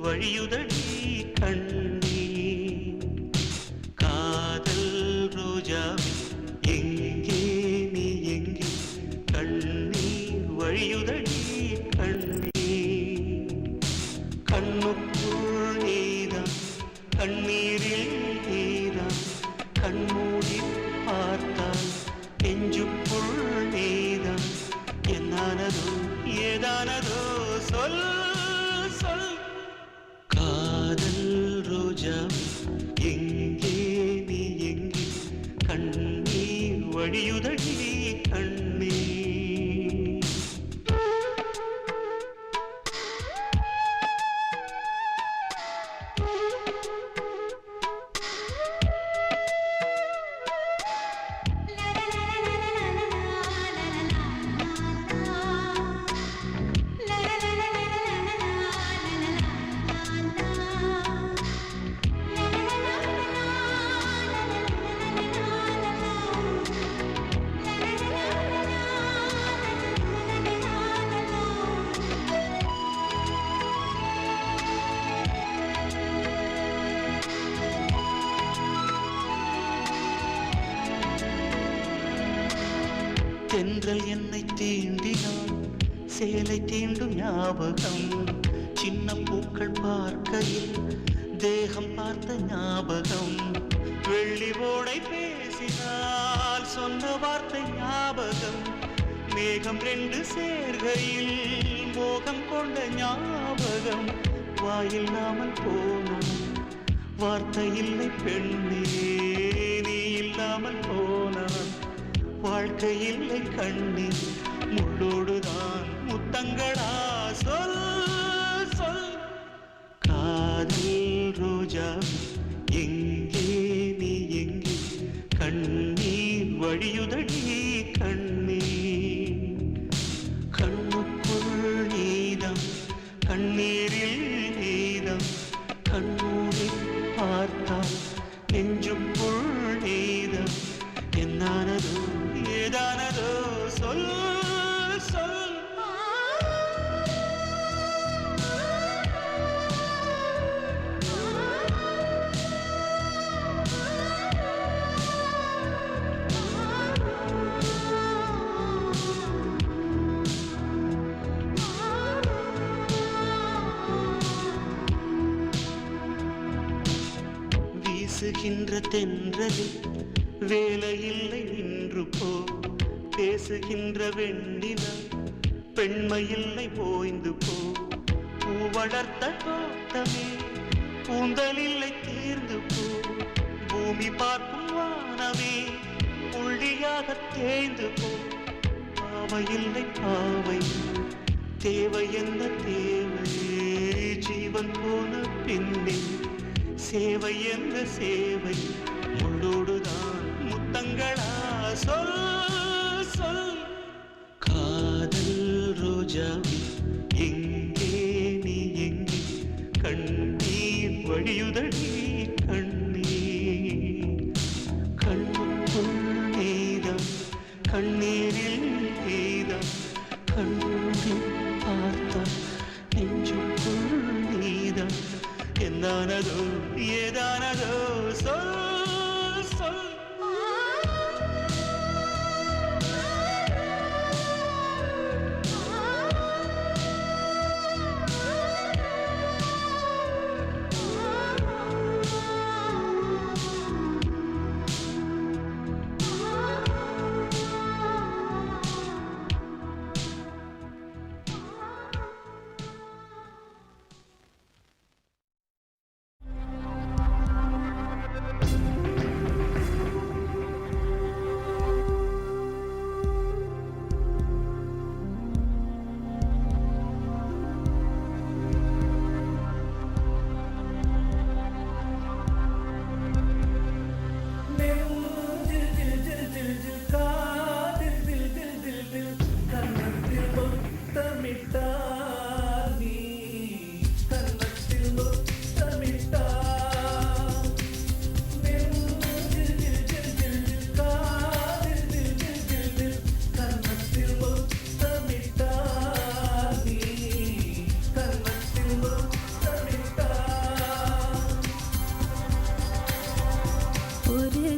வழியுதடி கண்ணே காதல் ரோஜாவே எங்கே நீ எங்கே கண்ணீர் வழியுதடி கண்ணே கண்ணுக்குள் நீதான் கண்ணீரில் நீதான் கண்மூடி பார்த்தால் நெஞ்சுக்குள் நீதான் என்னானதோ ஏதானதோ சொல் சொல் காதல் ரோஜா எங்கே நீ எங்கே கண்ணீர் வழியுதடி கண்ணே தென்றல் என்னை தீண்டினான் சேலை தீண்டும் ஞாபகம் சின்ன பூக்கள் பார்க்கையில் தேகம் பார்த்த ஞாபகம் வெள்ளி ஓடை பேசினால் சொன்ன வார்த்தை ஞாபகம் மேகம் ரெண்டு சேர்கையில் மோகம் கொண்ட ஞாபகம் வாயில்லாமல் போனான் வார்த்தை இல்லை பெண்ணே நீ இல்லாமல் போனான் வாழ்க்கை இல்லை கண்ணீர் முள்ளோடுதான் முத்தங்களா சொல் சொல் காதல் ரோஜா எங்கே நீ எங்கே கண்ணீர் வழியுதடி கண்ணீர் கண்ணுக்குள் நீதான் கண்ணீரில் நீதான் கண்ணூரை பார்த்தால் நெஞ்சுக்குள் நீதான் என்னானதோ ஏதானதோ சொல் சொல் வீசுகின்ற தென்றலில் வேலையில்லை நின்று போ பேசுகின்ற வெண்ணிலா பெண்மையில்லை ஓய்ந்து போ பூ வளர்த்த தோட்டமே பூந்தலில்லை தீர்ந்து போ பூமி பார்க்கும் வானமே புள்ளியாக தேய்ந்து போ பாவையில்லை பாவை தேவை என்ன தேவை ஜீவன் போன பின்னே சேவை என்ன சேவை முள்ளோடுதான் முத்தங்களா சொல் சொல் காதல் ரோஜாவே எங்கே நீ எங்கே கண்ணீர் வழியுதடி கண்ணீர் கண்ணுக்குள் நீதான் கண்ணீரில் நீதான் கண்ணூரி பார்த்தால் நெஞ்சுக்குள் நீதான் என்னானதோ ஏதானதோ சொல் சொல்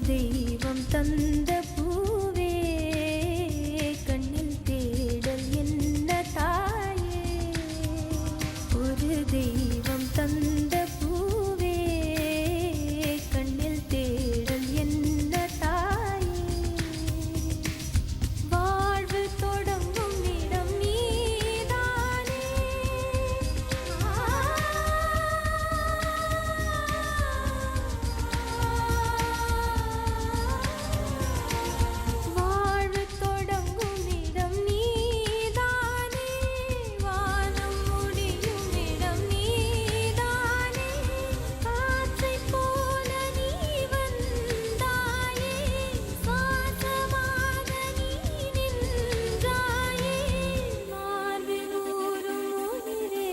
தெய்வம் தந்த பூவே கண்ணில் தேடல் என்ன தாயே ஒரு தெய்வம் தந்த பூவே கண்ணில் தேடல் என்ன தாயே வாழ்வு தொடங்கும் இடம் நீதானே வாழ்வு தொடங்கும் இடம் நீதானே வானம் முடியும் இடம் நீதானே காற்றைப் போல நீ வந்தாயே சுவாசமாக நீ நின்றாயே மார்பில் ஊறும் உயிரே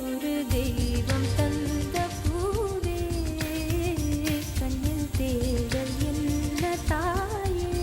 ஒரு தெய்வம் தந்த பூவே கண்ணில் தேடல் என்ன தாயே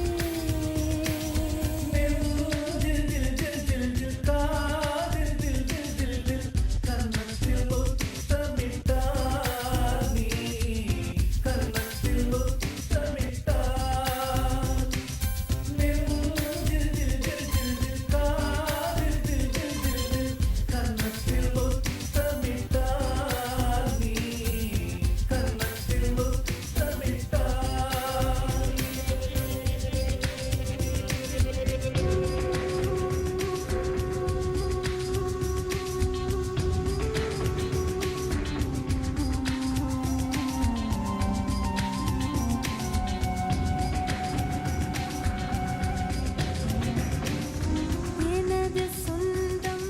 எனது சொந்தம்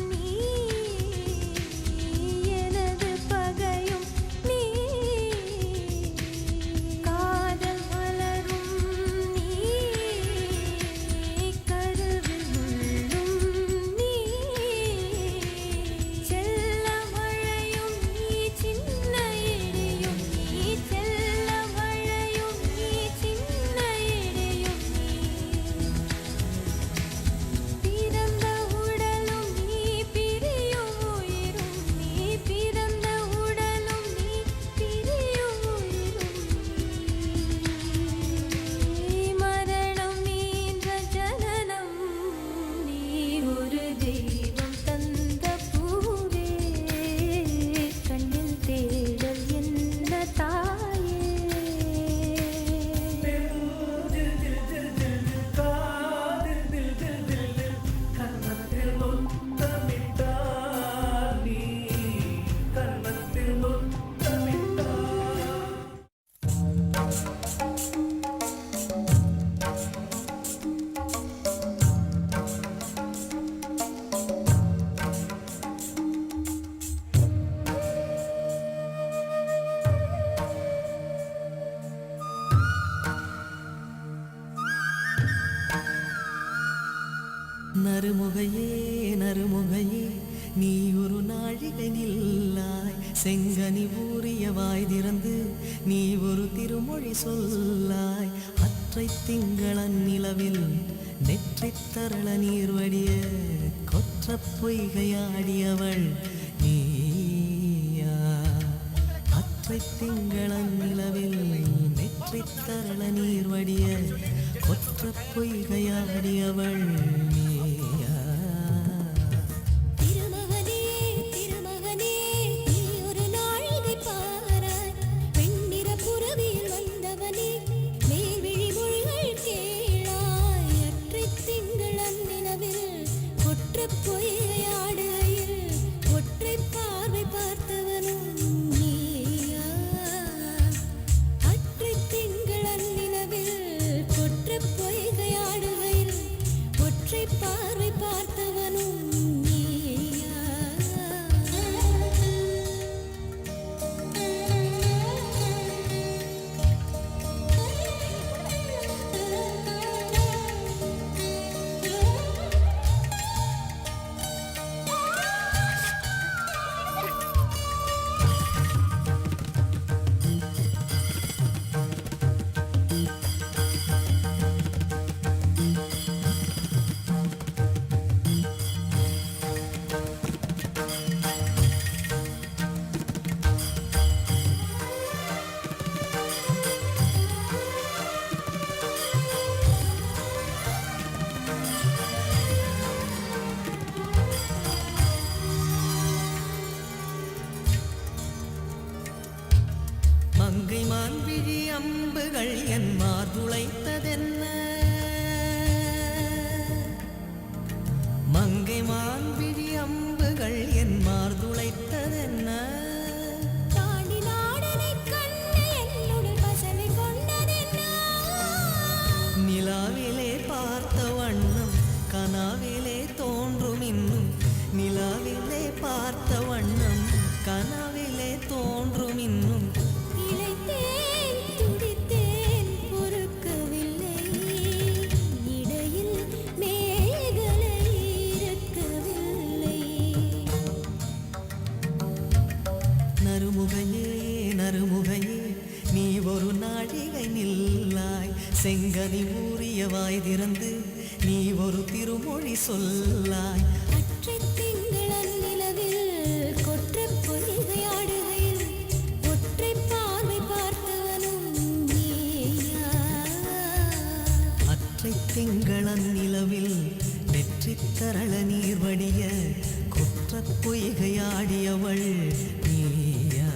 நீ எனது பகையும் நீ காதல் மலரும் நீ கருவில் முள்ளும் நீ செல்ல மழையும் நீ சின்ன இடியும் நீ செல்ல மழையும் நீ சின்ன இடியும் நீ பிறந்த உடலும் நீ பிரியும் உயிரும் நீ பிறந்த உடலும் நீ பிரியும் உயிரும் நீ மரணம் நீன்ற ஜனனம் நீ ஒரு தெய்வம் தந்த பூவே கண்ணில் தேடல் என்ன தாயே நறுமுகையே நறுமுகையே நீ ஒரு நாழிகை நில்லாய் செங்கனி ஊறிய வாய் திறந்து நீ ஒரு திருமொழி சொல்லாய் அற்றை திங்களன் நிலவில் நெற்றித் தரள நீர் வடிய கொற்றப் பொய்கையாடியவள் நீயா அற்றை திங்களன் நிலவில் நெற்றித் தரள நீர் வடிய கொற்றப் பொய்கையாடியவள் நீயா திருமகனே திருமகனே நீ ஒரு நாழிகை பாராய் வெண்ணிற புறவியில் வந்தவனே மேல்விழி மொழிகள் கேளாய் அற்றைத் திங்களன் நிலவில் ஒற்றைப் பொய்கையாடுகையில் ஒற்றைப் பார்வை பார்த்தவனும் நீயா அற்றைத் திங்களன் நிலவில் ஒற்றைப் பொய்கையாடுகையில் ஒற்றைப் அம்புகள் என் மார்துளைத்ததென்ன மங்கை மான்விழி அம்புகள் என் மார்துளைத்ததென்ன தாண்டி நாடனை கண்டு என்னுடன் பசவை கொண்டதென்ன நிலாவிலே பார்த்த வண்ணம் கனாவிலே தோன்றும் இன்னும் நிலாவிலே பார்த்த வண்ணம் கனாவிலே தோன்றும் இன்னும் இளைத்தேன் துடித்தேன் பொறுக்கவில்லை இடையில் மேகலை இருக்கவில்லை நறுமுகையே நறுமுகையே நீ ஒரு நாழிகை நில்லாய் செங்கனி ஊறிய வாய் திறந்து நீ ஒரு திருமொழி சொல்லாய் அற்றைத் திங்களன் நிலவில் கொற்றப் பொய்கையாடுகையில் ஒற்றைப் பார்வை பார்த்தவனும் நீயா அற்றைத் திங்களன் நிலவில் நெற்றித் தரள நீர் வடிய குற்றப் பொய்கையாடியவள் நீயா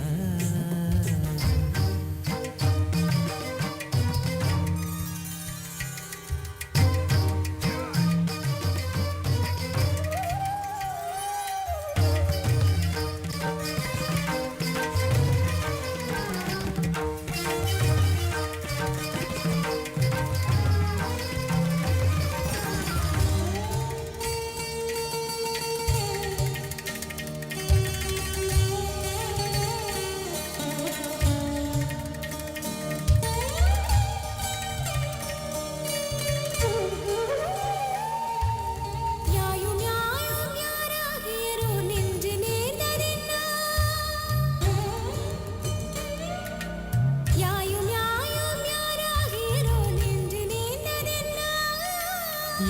யாயும் யாயும் யாராகியரோ நெஞ்சு நேர்ந்ததென்ன யாயும் யாயும் யாராகியரோ நெஞ்சு நேர்ந்ததென்ன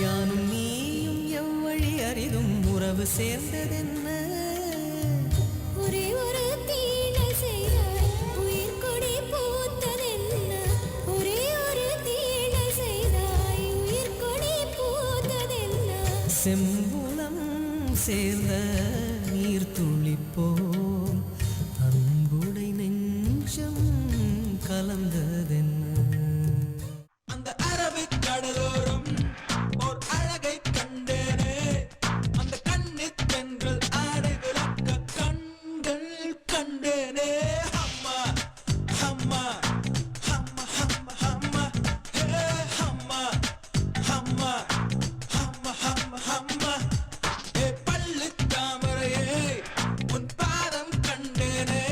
யானும் நீயும் எவ்வழி அரிதும் உறவு சேர்ந்ததென்ன ஒரே ஒரு தீழை செய்தாய் உயிர் கொடி பூத்ததென்ன ஒரே ஒரு தீழை செய்தாய் உயிர் கொடி பூத்ததென்ன செம்புலம் சேர்ந்த நீர் துளிப்போம் அன்புடை நெஞ்சம் கலந்ததென்ன அந்த அரபிக் கடலோரம் ஓர் அழகை கண்டேனே அந்த கண்ணித் தென்றல் ஆடை விளக்க கண்கள் கண்டேனே அம்மா அம்மா அம்மா அம்மா அம்மா ஹே அம்மா அம்மா அம்மா அம்மா அம்மா ஏ பள்ளித் தாமரையே உன் பாதம் கண்டேனே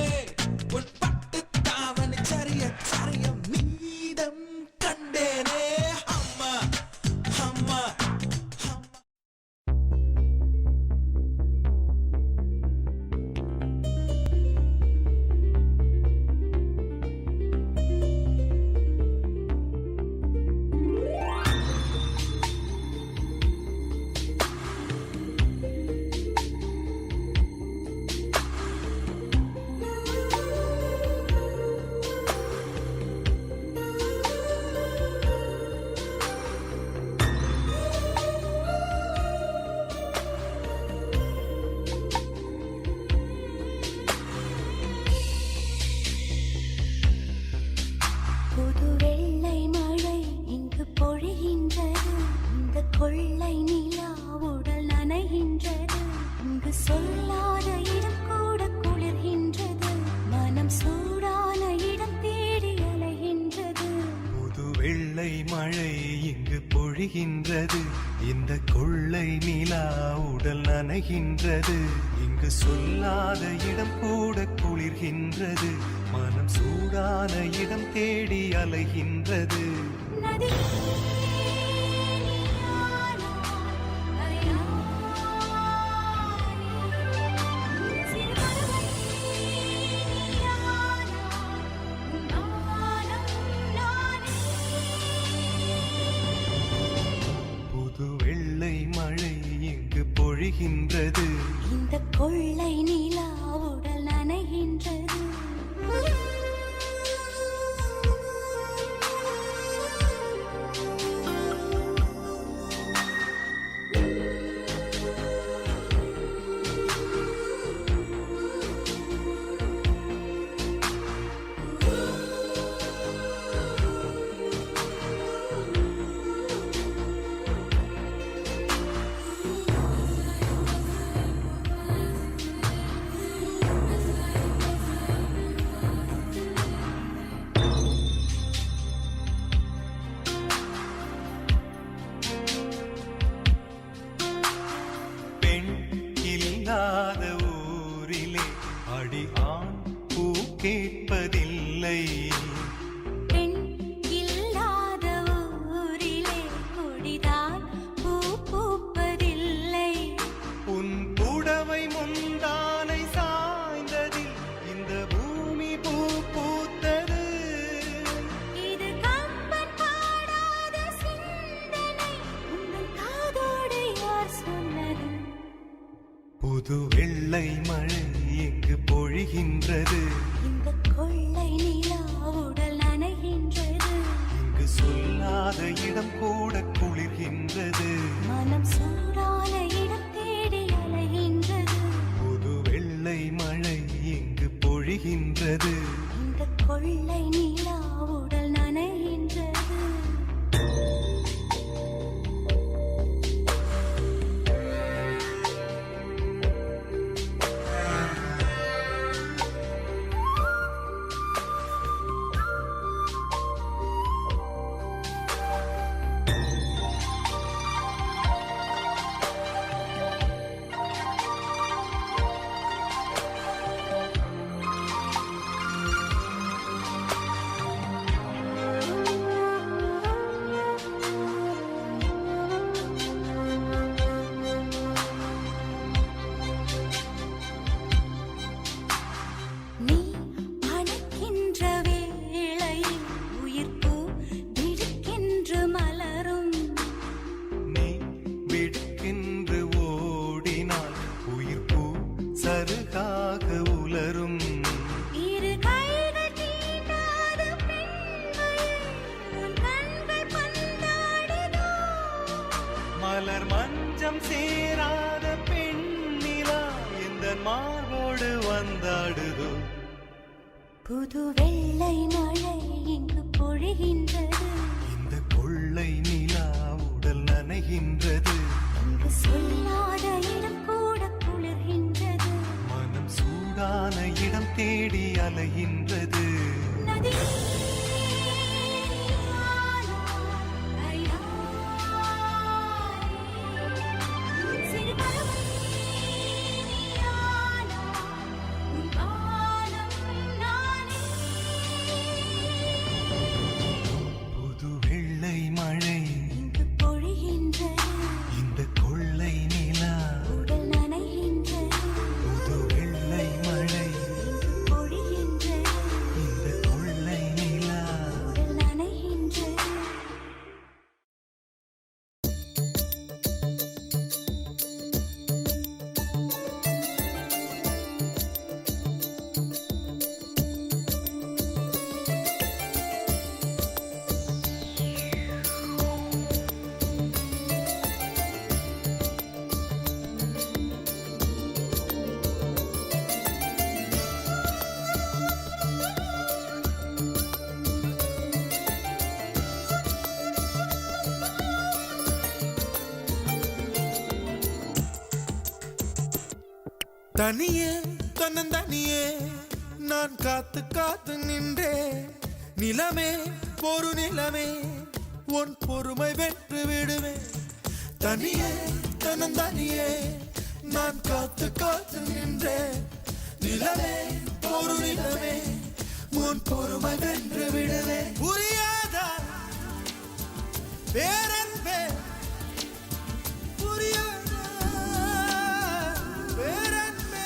உன் பட்டுத் தாவணி சரிய சரிய மீதம் கண்டேனே அம்மா அம்மா அம்மா புது வெள்ளை மழை இங்கு பொழிகின்றது இந்த கொள்ளை நிலா உடல் நனைகின்றது இங்கு சொல்லாத இடம் கூட குளிர்கின்றது மனம் சூடான இடம் தேடி அலைகின்றது புது வெள்ளை மழை இங்கு பொழிகின்றது இந்த கொள்ளை நிலா உடல் நனைகின்றது இங்கு சொல்லாத இடம் கூட குளிர்கின்றது மனம் சூடான இடம் தேடி அலைகின்றது நதி புது வெள்ளை மழை இங்கு பொழிகின்றது இந்த கொள்ளை நிலா உடல் நனைகின்றது அடி ஆண் பூ கேட்பதில்லை. பெண் இல்லாத ஊரிலே கொடிதான் பூ பூப்பதில்லை. உன் புடவை முந்தானை சாய்ந்ததில் இந்த பூமி பூ பூத்தது. இது கம்பன் பாடாத சிந்தனை, உங்கள் காதோடு யார் சொன்னது? புது வெள்ளை மழை எங்கு பொழிகின்றது. இந்த கொள்ளை நிலா உடல் நனைகின்றது. இங்கு சொல்லாத இடம் கூட குளிர்கின்றது. மனம் சூடான இடம் தேடி அலைகின்றது. புது வெள்ளை மழை எங்கு பொழிகின்றது. இந்த கொள்ளை நிலா உடல் நனைகின்றது. நீ அணைக்கின்ற வேளையில் உயிர்ப்பு திடுக்கென்று மலரும். நீ விடுக்கென்று ஓடினால் உயிர் பூ சருகாக உலரும். இரு கைகள் தீண்டாத பெண்மையை உன் கண்கள் பந்தாடுதோ? மலர் மஞ்சம் சேராத பெண்ணிலா எந்த மார்போடு வந்தாடுதோ. புது வெள்ளை மழை இங்கு பொழிகின்றது. இந்த கொள்ளை நிலா உடல் நனைகின்றது. இங்கு சொல்லாத இடம் கூட குளிர்கின்றது. மனம் சூடான இடம் தேடி அலைகின்றது. நதி புது வெள்ளை மழை இங்கு பொழிகின்றது. இந்த கொள்ளை நிலா. உடல் நனைகின்றது. புது வெள்ளை மழை இங்கு பொழிகின்றது. இந்த கொள்ளை நிலா. உடல் நனைகின்றது. தனியே தன்னந்தனியே நான் காத்து காத்து நின்றே. நிலமே ஒரு நிலமே உன் பொறுமை வென்று விடுவேன். தனியே தன்னந்தனியே நான் காத்து காத்து நின்றே. நிலமே ஒரு நிலமே உன் பொறுமை வென்று விடுவேன். புரியாதா பேரன்பே, புரியாதா பேரன்பே.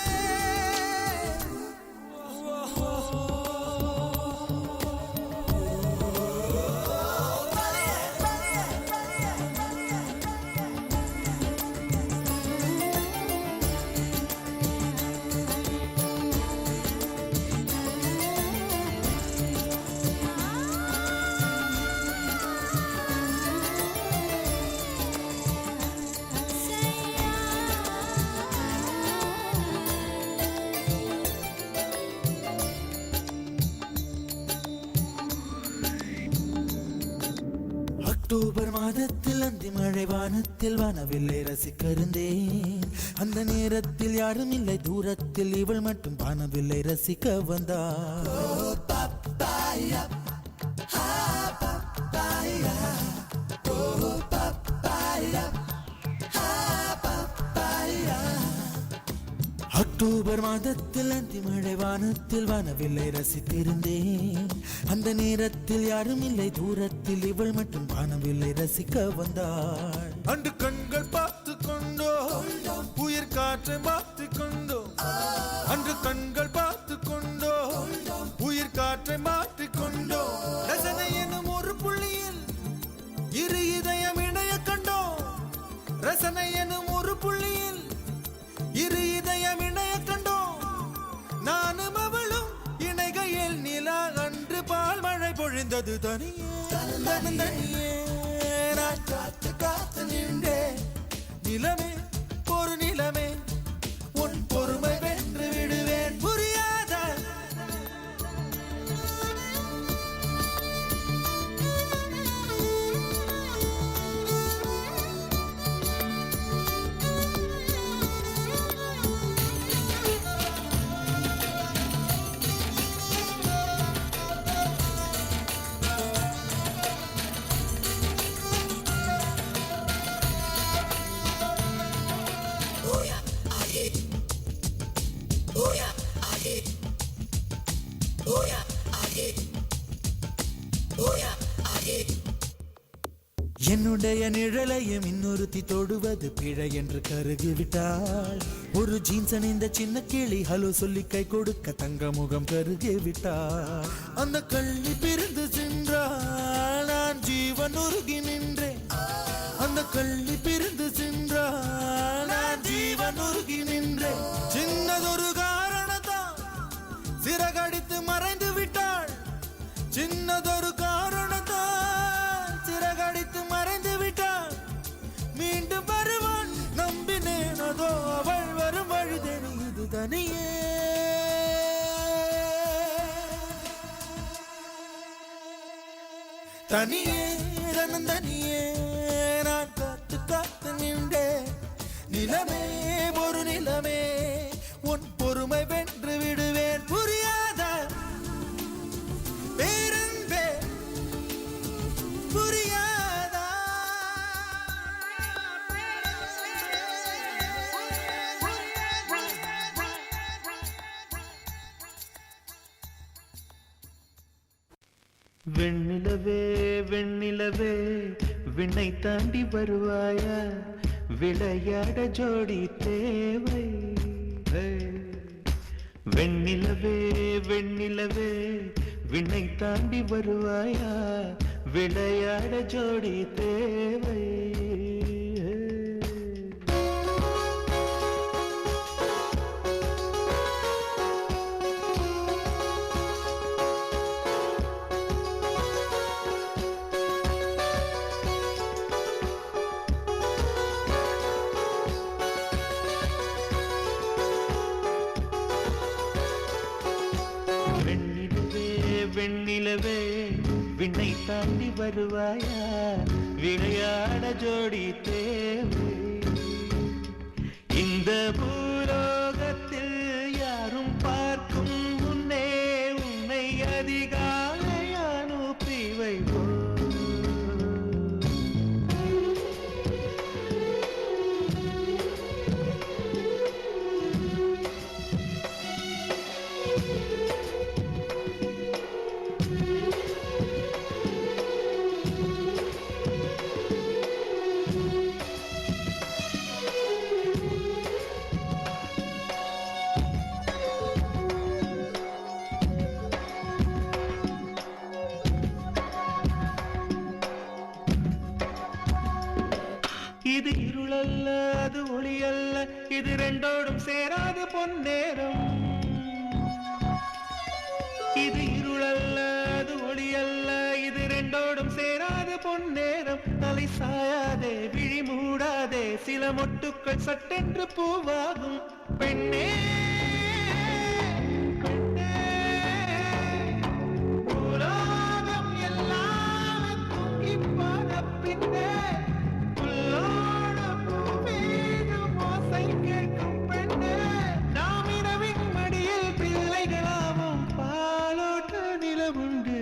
அக்டோபர் மாதத்தில் அந்தி மழை வானத்தில் வானவில்லை ரசிக்கருந்தேன். அந்த நேரத்தில் யாரும் இல்லை தூரத்தில் இவள் மட்டும் வானவில்லை ரசிக்க வந்தாள். அக்டோபர் மாதத்தில் அந்தி மழை வானத்தில் வானவில்லை ரசித்திருந்தேன். அந்த நேரத்தில் யாரும் இல்லை தூரத்தில் இவள் மட்டும் வானவில்லை ரசிக்க வந்தாள். அன்று கண்கள் பார்த்து கொண்டோ உயிர் காற்றை பார்த்து கொண்டோ, அன்று கண்கள் பார்த்து கொண்டோ உயிர் காற்றை மாற்றி கொண்டோ, ரசனை எனும் ஒரு புள்ளியில் இரு இதயம் இணைய கண்டோ, ரசனை எனும் ஒரு புள்ளியில் இரு இதயம் இணைய கண்டோ, நானும் அவளும் இணைகையில் நிலா அன்று பால் மழை பொழிந்தது தனியே தனியே. நான் காத்து காத்து நின்றே நிலமே ஒரு நிலமே உன் பொறுமை வென்று விடுவேன் புரியாத. என்னுடைய நிழலையும் இன்னொருத்தி தொடுவது பிழை என்று கருகிவிட்டாள். ஒரு ஜீன்ஸ் அணிந்த சின்ன கிளி ஹலோ சொல்லி கை கொடுக்க தங்க முகம் கருகிவிட்டாள். அந்த கள்ளி பிரிந்து சென்றாள், நான் ஜீவன் உருகி நின்றேன். அந்த கள்ளி பிரிந்து சென்றாள், நான் ஜீவன் உருகி நின்றேன். சின்னதொரு காரணத்தான் சிறகடித்து மறைந்து விட்டாள். சின்னதொரு காரணத்தான் சிறகடித்து மறைந்து விட்டாள். மீண்டும் வருவான் நம்பினேன், அதோ அவள் வரும் வழி தெரியுது தனியே. தனியே தனியே நான் காத்து காத்து நின்றேன். நிலமே ஒரு நிலமே உன் பொறுமை வென்று விடுவேன் புரியாத பேரன்பே புரியாதா. வெண்ணிலவே வெண்ணிலவே விண்ணை தாண்டி வருவாயா, விளையாட ஜோடி தேவை. வெண்ணிலவே வெண்ணிலவே விண்ணை தாண்டி வருவாயா, விளையாட ஜோடி தேவை. வெண்ணிலவே விண்ணை தாண்டி வருவாயா, விளையாட ஜோடி தேவை. இந்த பூலோகத்தில் யாரும் பார்க்கும் முன்னே உன்னை அதிகாலை அனுப்பி வைப்போ. இது இருளல்ல அது ஒளி அல்ல, இது ரெண்டோடும் சேராது பொன்னேரம். இது இருளல்ல அது ஒளி அல்ல, இது ரெண்டோடும் சேராது பொன்னேரம். தலை சாயாதே விழி மூடாதே, சில மொட்டுக்கள் சட்டென்று பூவாகும். பெண்ணே பெண்ணே உலகம் எல்லாம் தூங்கி போன பின்னே உண்டு.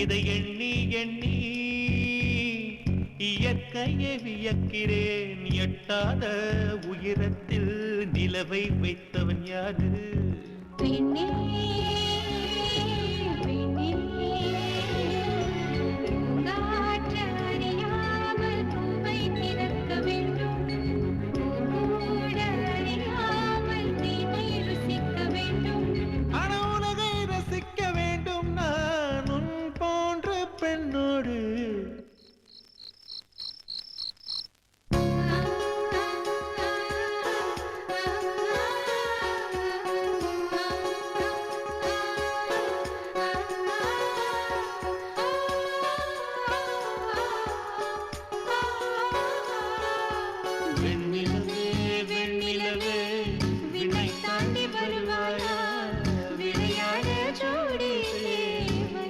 இதை எண்ணி எண்ணி இயற்கையை வியக்கிறேன். எட்டாத உயரத்தில் நிலவை வைத்தவன் யாரு? பெண்ணே பெண்ணே பூங்காற்று அறியாமல் பூவை திறக்க வேண்டும், பூக்கூட அறியாமல் தீமை ருசிக்க வேண்டும். ஆனா உலகை ரசிக்க வேண்டும் நான் உன் போன்ற பெண்ணோடு. வெண்ணிலவே வெண்ணிலவே விண்ணை தாண்டி வருவாயா? விளையாட ஜோடி தேவை.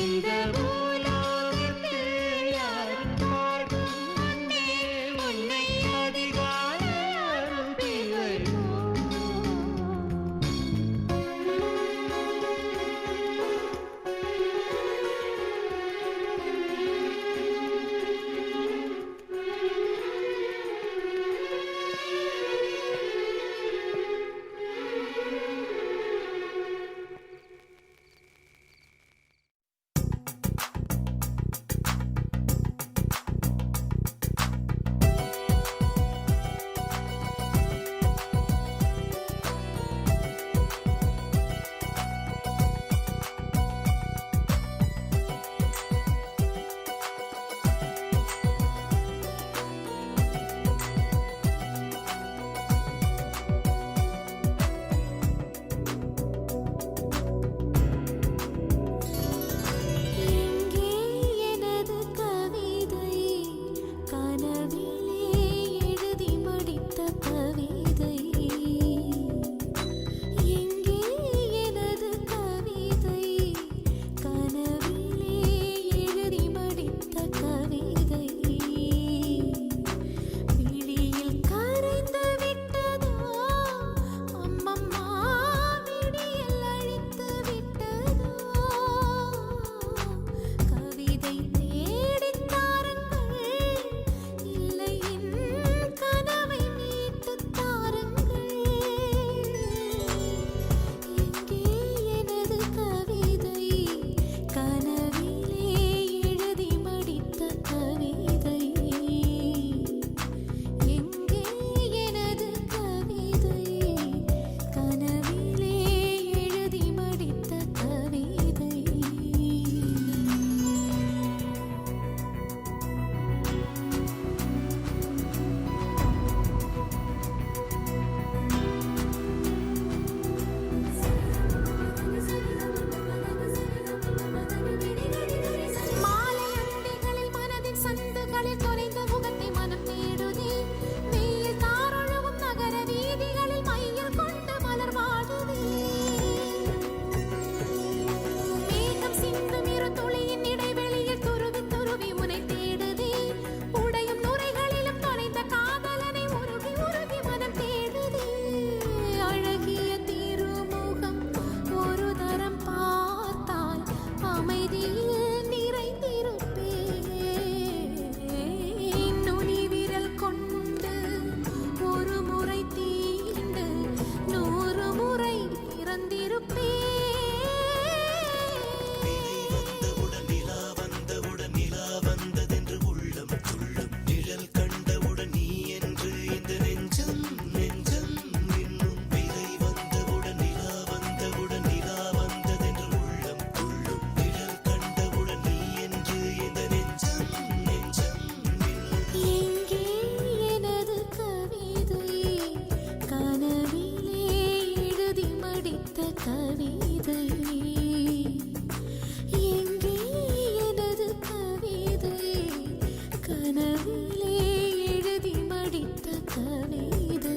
இந்த பூலோகத்தில் யாரும் பார்க்கும் முன்னே உன்னை அதிகாலை அனுப்பி வைப்போம். எங்கே எனது கவிதை? கனவிலே எழுதி முடித்த கவிதை. எங்கே எனது கவிதை? கனவிலே எழுதி முடித்த கவிதை. விழியில் கரைந்து விட்டதோ அம்மம்மா, விடியல் அழித்து விட்டதோ. கவிதை தேடித் தாருங்கள், இல்லை என் கனவை மீட்டுத் தாருங்கள். எங்கே எனது கவிதை? கனவிலே எழுதி முடித்த கவிதை. எங்கே எனது கவிதை? கனவிலே எழுதி முடித்த கவிதை. மாலை அண்டிகளில் மனதின் சந்துகளில் தொலைந்த முகத்தை மனம் தேடுதே. வெயில் தாரொழுகும் நகர வீதிகளில் மையல் கொண்டு மலர் வாடுதே. மேகம் சிந்தும் இரு துளியின் இடைவெளியில் துருவி துருவி உனை தேடுதே. உடையும் நுரைகளிலும் தொலைந்த காதலனை உருகி உருகி மனம் தேடுதே. அழகிய திருமுகம் ஒரு தரம் பார்த்தால் அமைதியில் நிறைந்திருப்பேன். நுனி விரல் கொண்டு ஒரு முறை தீண்டு 100 முறை இறந்திருப்பேன். வந்தவுடன் நிலா வந்தவுடன் நிலா வந்ததென்று உள்ளம் துள்ளும். நிழல் கண்டவுடன் நீ என்று இந்த நெஞ்சம் நெஞ்சம் இன்னும். விதை வந்தவுடன் நிலா வந்தவுடன் நிலா வந்ததென்று உள்ளம் துள்ளும். நிழல் கண்டவுடன் நீ என்று இந்த நெஞ்சம் நெஞ்சம் இன்னும். எங்கே எனது கவிதை? கனவிலே எழுதி முடித்த கவிதை. எங்கே எனது கவிதை? கனவிலே எழுதி முடித்த கவிதை.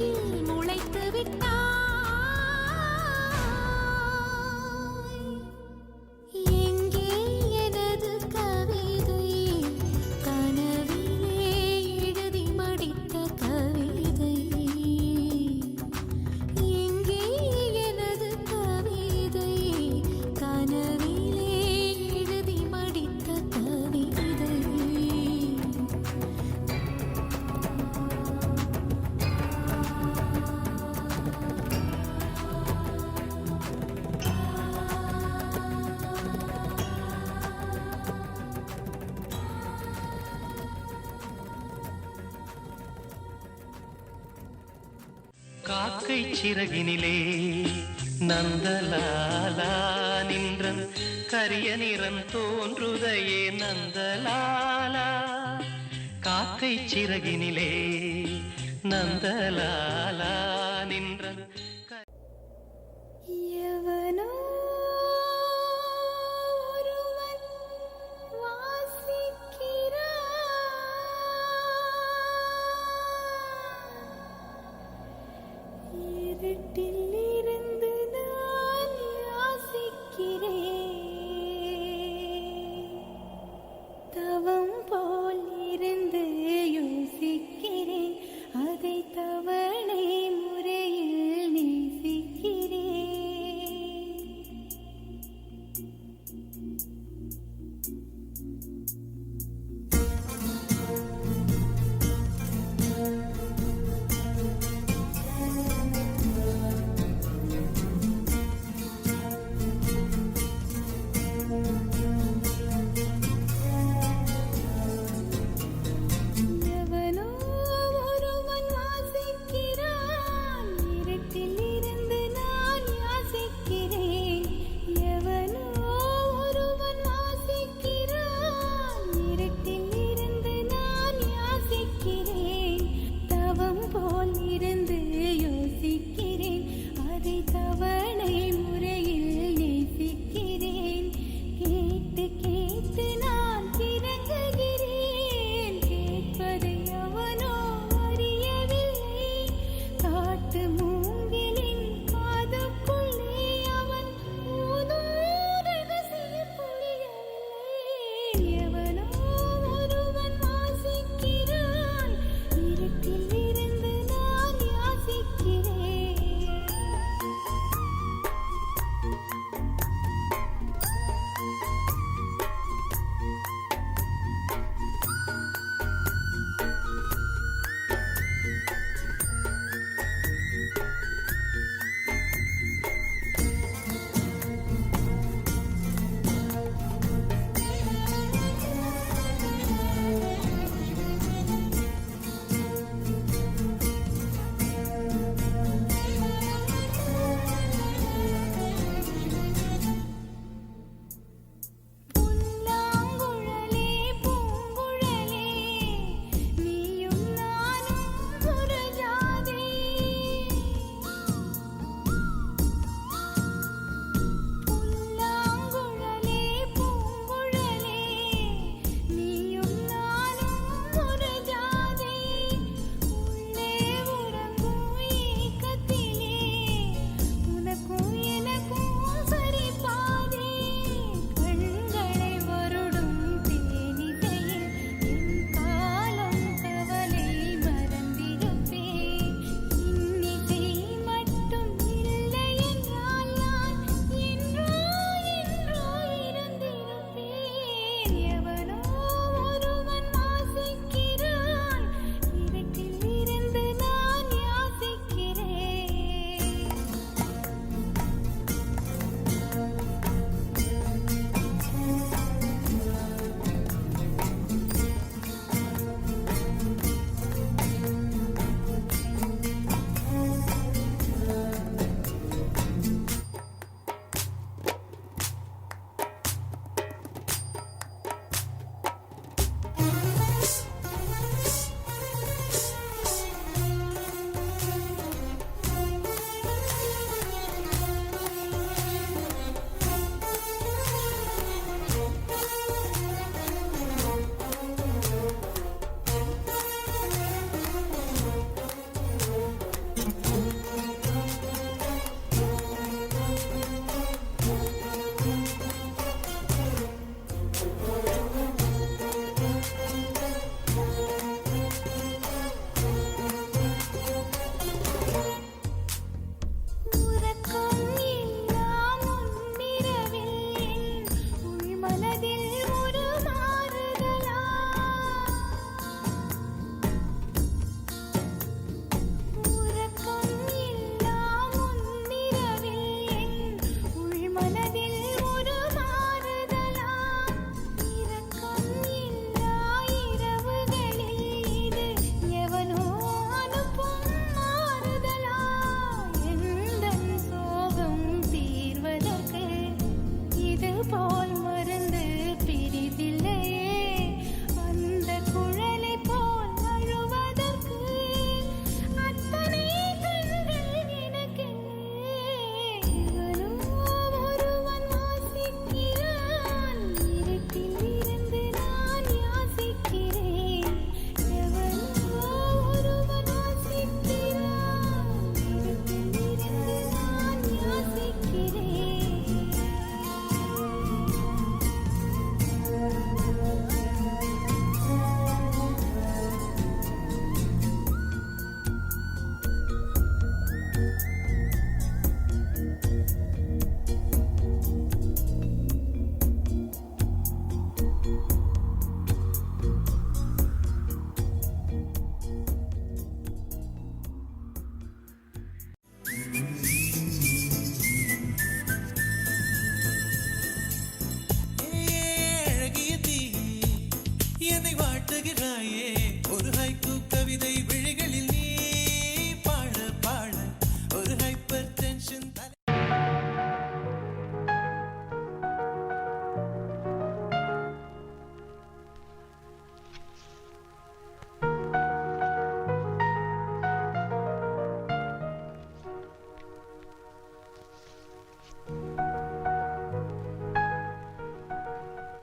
நெஞ்சில் முளைத்து விட்டாய். எங்கே எனது கவிதை, கனவிலே எழுதி மடித்த கவிதை. எங்கே எனது கவிதை, கனவிலே எழுதி மடித்த கவிதை. காக்கை சிறகினிலே நந்தலாலா நின்றன் கரிய நிறம் தோன்றுதையே நந்தலாலா. காக்கை சிறகினிலே நந்தலாலா நின்றன் எவனோ ஒருவன் வாசிக்கிறான். இருட்டில் இருந்து நான் யாசிக்கிறேன். தவம் போல் இருந்து யோசிக்கிறேன். அதை தவணை முறையில் நேசிக்கிறேன். எவனோ ஒருவன் வாசிக்கிறான். இருட்டில் இருந்து நான் யாசிக்கிறேன். எவனோ ஒருவன் வாசிக்கிறான். இருட்டில் இருந்து நான் யாசிக்கிறேன். தவம் போல் இருந்து யோசிக்கிறேன். அதை தவணை முறையில் நேசிக்கிறேன். கேட்டு கேட்டு நான் கிறங்குகிறேன். கேட்பதை அவனோ அறியவில்லை. காட்டு மூங்கிலின் காதுக்குள்ளே அவன் ஊதும் ரகசியம் புரியவில்லை. எவனோ ஒருவன் வாசிக்கிறான். இருட்டில் இருந்து நான் யாசிக்கிறேன். அழகிய தீயே என்னை வாட்டுகிறாயே ஒரு ஹைக்கூ கவிதை விழிகளில் நீ பாட பாட ஒரு ஹைப்பர் டென்ஷன்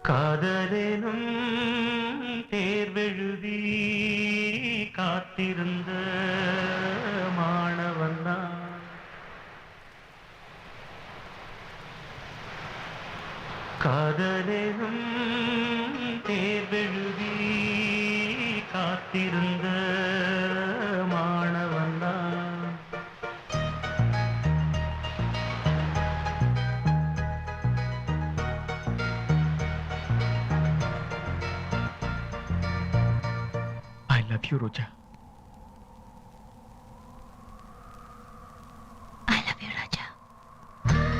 காதலேனும் தேர்வெழுதி காத்திருந்த மாணவன்தான் காதலேனும் தேர்வெழுதி காத்திருந்த மாணவன்தான் I love you, Roja. I love you, Raja.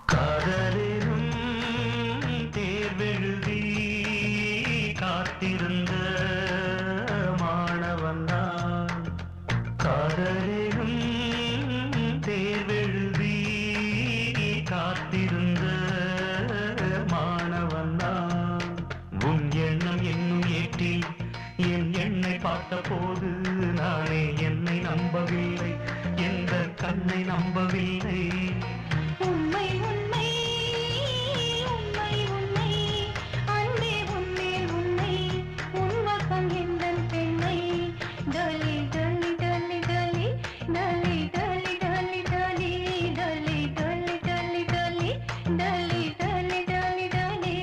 காதலேனும் தேர்வெழுதி காத்திருந்த மாணவன்தான் காதலேனும் தேர்வெழுதி காத்திருந்த மாணவன்தான் உன் எண்ணம் என்னும் ஏட்டில் என் எண்ணை பார்த்த போது நானே என்னை நம்பவில்லை எந்த கண்ணை நம்பவில்லை உண்மை உண்மை உண்மை உண்மை அன்பே உன்மேல் உண்மை உன்வசம் எந்தன் பெண்ணை டலி டலி டலி டலி டலி டலி டலி டலி டலி டலி டலி டலி டலி டலி டலி டலி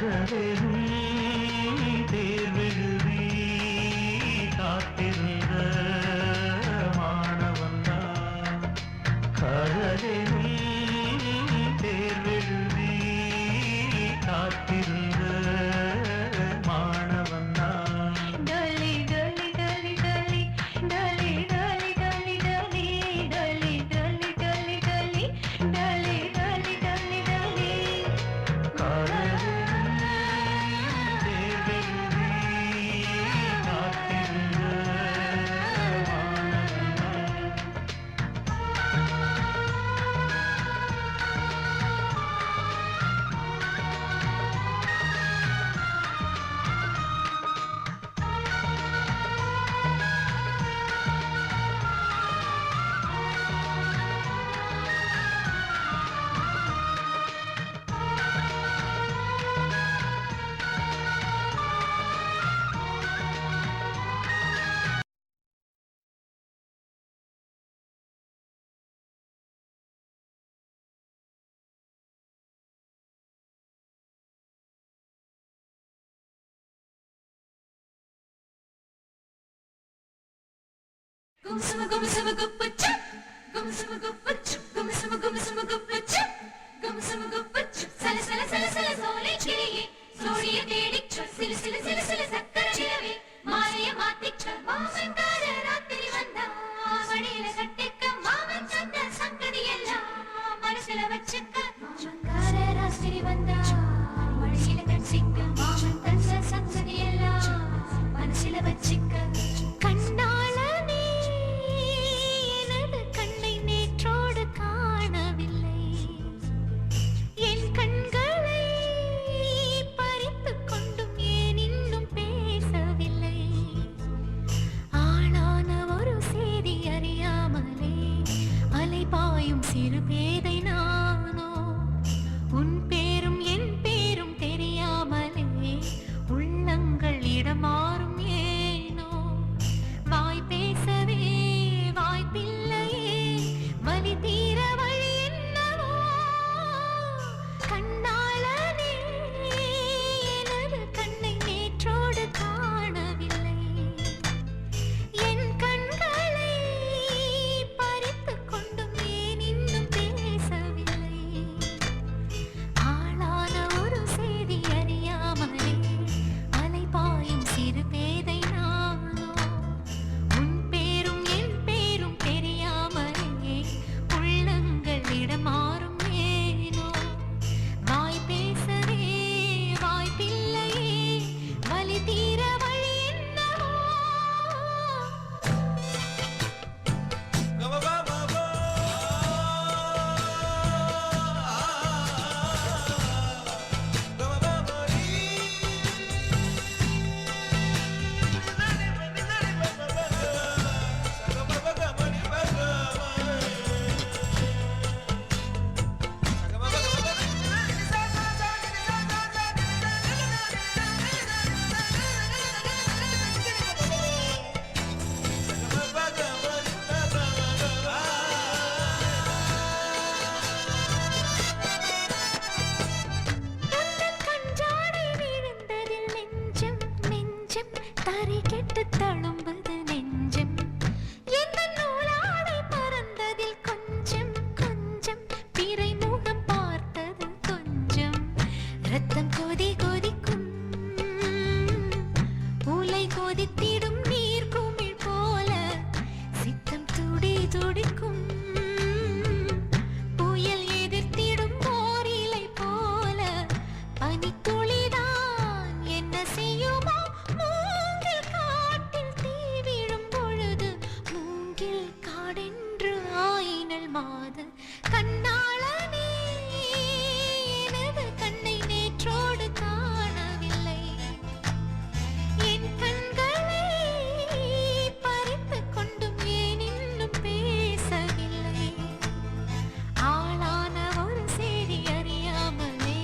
காதலும் தேர்வெழுதி காத்திருந்த மாணவன்தான் காதலும் தேர்வெழுதி காத்திருந்த மாணவன்தான் डली डली डली डली डली डली डली डली डली डली डली डली डली डली डली डली காதலும் தேர்வெழுதி காத்திருந்த மாணவன்தான் Gumsama gumsama guppachu, gumsama guppachu, gumsama gumsama guppachu, gumsama guppachu. Sala sala sala sala sole chiliye, sodiya tedichu, sila sila sila sila sakkara nilave, maaliya maathichu, maamankaara raathiri vanda, madiyila kattikka maaman sanda sankadi ellam manasila vachukka, maamankaara raathiri vanda, madiyila kattikka maaman sanda sankadi ellam manasila vachukka. கண்ணாளனே எனது கண்ணை நேற்றோடு காணவில்லை என் கண்களை பறித்துக் கொண்டும் ஏன் இன்னும் பேசவில்லை ஆளான ஒரு செய்தி அறியாமலே அலைபாயும் சிறு பேதை நானோ உன் பேரும் என் பேரும் தெரியாமலே உள்ளங்கள் இடமாறும் ஏனோ வாய் பேசவே வாய்ப்பில்லையே வலி தீர வழி என்னவோ கண்ணாளனே எனது கண்ணை நேற்றோடு காணவில்லை என் கண்களை பறித்துக் கொண்டும் ஏன் இன்னும் பேசவில்லை ஆளான ஒரு செய்தி அறியாமலே அலைபாயும் சிறு பேதை நானோ உன் பேரும் என் பேரும் தெரியாமலே உள்ளங்கள் இடமாறும் ஏனோ வாய் பேசவே வாய்ப்பில்லையே வலி தீர வழி என்னவோ உந்தன் கஞ்சாடை விழுந்ததில் நெஞ்சம் நெஞ்சம் தரை கெட்டு தழும்புது நெஞ்சம் எந்த நூலாடை பறந்ததில் கொஞ்சம் கொஞ்சம் பிறை முகம் பார்த்தது கொஞ்சம் ரத்தம் கொதி கொதிக்கும் உலை கொதித்திடும் நீர் குமிழ் போல சித்தம் துடி துடிக்கும் புயல் எதிர்த்திடும் போரிலை போல பனித்துளிதான் என்ன செய்யுமோ மூங்கில் காட்டில் தீ விழும் பொழுது மூங்கில் காடென்று ஆயினல் மாது கண்ணாளனே எனது கண்ணை நேற்றோடு காணவில்லை என் கண்களை பறித்துக் கொண்டும் ஏன் இன்னும் பேசவில்லை ஆளான ஒரு செய்தி அறியாமலே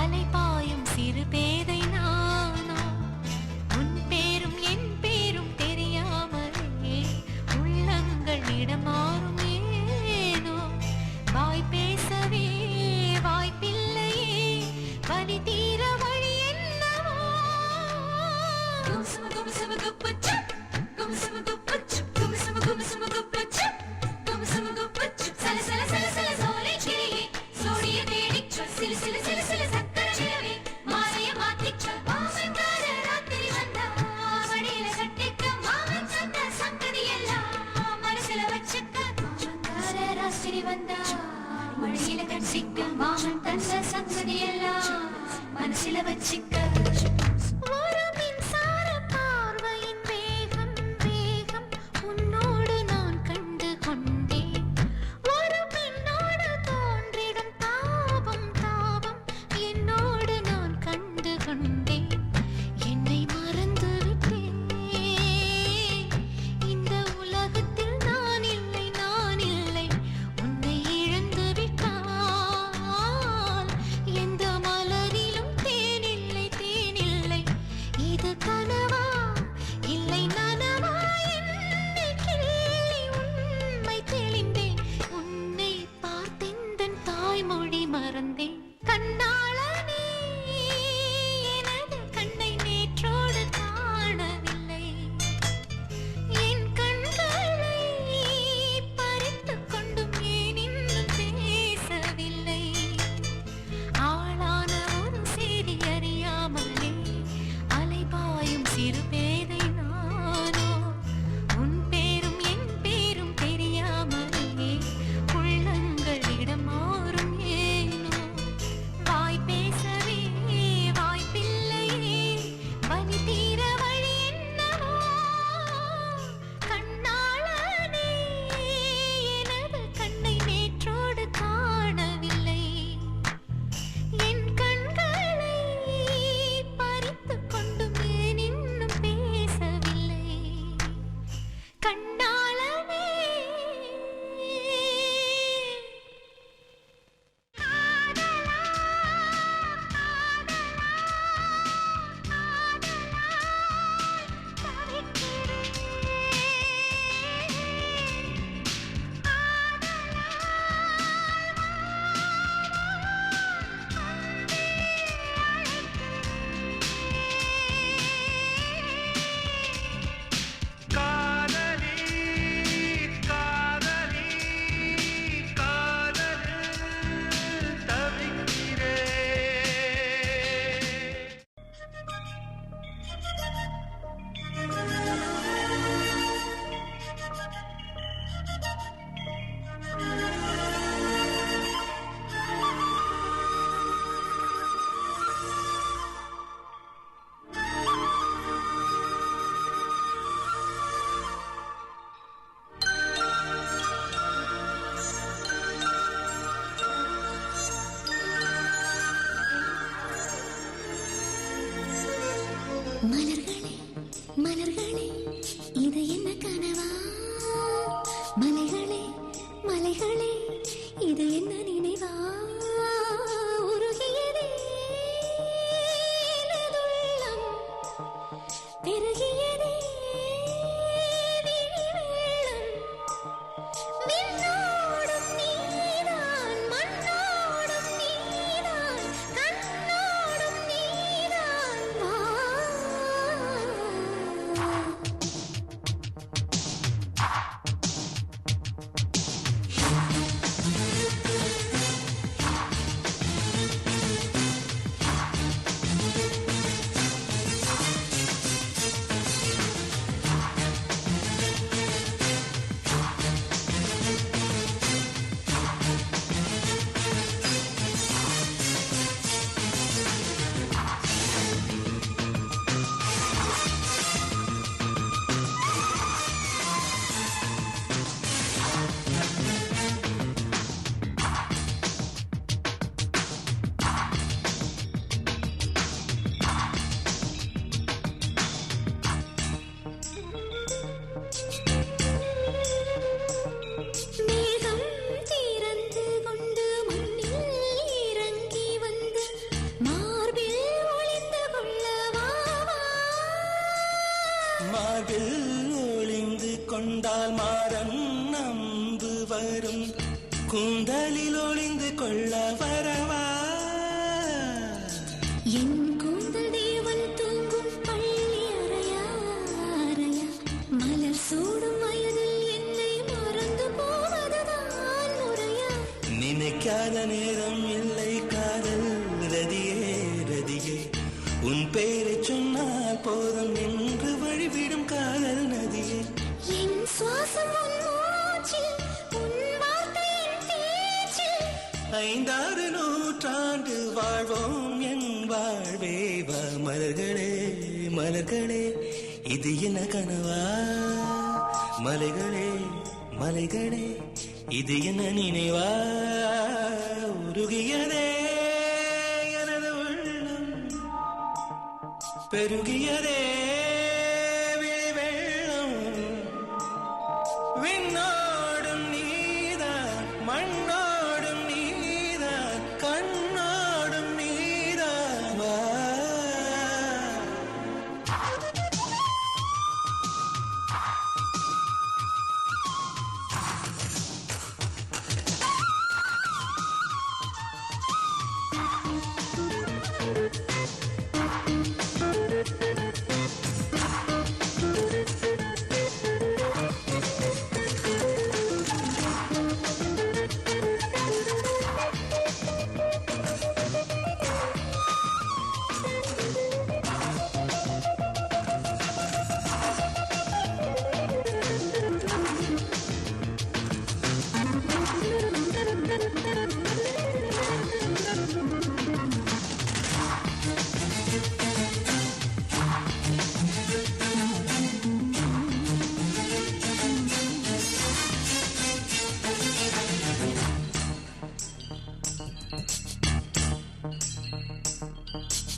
அலைபாயும் சிறு பேதை நானோ உன் பேரும் என் பேரும் தெரியாமலே உள்ளங்கள் இடமாறும் ஏனோ வாய் பேச ராத்திரி வந்தா மழையில கட்சிக்க மாமன் தந்த சங்கதி எல்லாம் மனசில வச்சிக்க ஒரு மின்சார பார்வையின் வேகம் வேகம் உன்னோடு நான் கண்டு கொண்டேன் ஒரு பெண்ணோடு தோன்றிடும் தாபம் தாபம் என்னோடு நான் கண்டு கொண்டேன் என்னை மறந்து விட்டேன் இந்த உலகத்தில் நான் இல்லை உன்னை இழந்து விட்டால் எந்த மலரிலும் தேனில்லை இது கனவா இல்லை நனவா என்னை கிள்ளி உண்மை தெளிந்தேன் உன்னை பார்த்தெந்தன் தாய்மொழி மறந்தேன் கண்ணாளனே எனது கண்ணை நேற்றோடு காணவில்லை என் கண்களை பறித்துக் கொண்டும் ஏன் இன்னும் பேசவில்லை ஆளான ஒரு செய்தி அறியாமலே அலைபாயும் சிறு பேதை நானோ உன் பேரும் என் பேரும் தெரியாமலே உள்ளங்களிடம் மாறும் ஏனோ வாய் பேசவே வாய்ப்பில்லையே வலி தீர வழி என்னவோ கண்ணாளனே எனது கண்ணை நேற்றோடு காணவில்லை என் கண்களை பறித்துக் கொண்டும் ஏன் இன்னும் பேசவில்லை கண்ணாளனே காதலி காதலி காதலில் தவிக்கிறேன். மலர்களே மலர்களே இது என்ன கனவா மலைகளே மலைகளே இது என்ன நினைவா உருகியதே எனதுள்ளம் பெருகியதே விழி வெள்ளம் விண்ணோடும் நீதான் மண்ணோடும் நீதான் கண்ணோடும் நீதான் வா மேகம் திறந்து கொண்டு மண்ணில் இறங்கி வந்து மார்பில் ஒளிந்து கொள்ளவா மார்பில் ஒளிந்து கொண்டால் மாறன் நம்பு வரும் கூந்தலில் ஒளிந்து கொள்ள வரவா என் கூந்தல் தேவன் தூங்கும் பள்ளி அறையா அறையா மலர் சூடும் வயதில் என்னை மறந்து போவதுதான் முறையா நினைக்காத நேரம் இல்லை காதல் ரதியே ரதியே உன் பேரை சொன்னால் போதும் என்று வழிவிடும் காதல் நதியே என் சுவாசம் உன் மூச்சில் உன் வார்த்தையின் ஐந்தாறு நூற்றாண்டு வாழ்வோம் என் வாழ்வே வா மலர்களே மலர்களே இது என்ன கனவா மலைகளே மலைகளே இது என்ன நினைவா உருகியதே எனது உள்ளம் பெருகியதே வெள்ளம் விண்ணோடும் நீதான் மண்ணோடும் நீதான் கண்ணோடும் நீதான் வா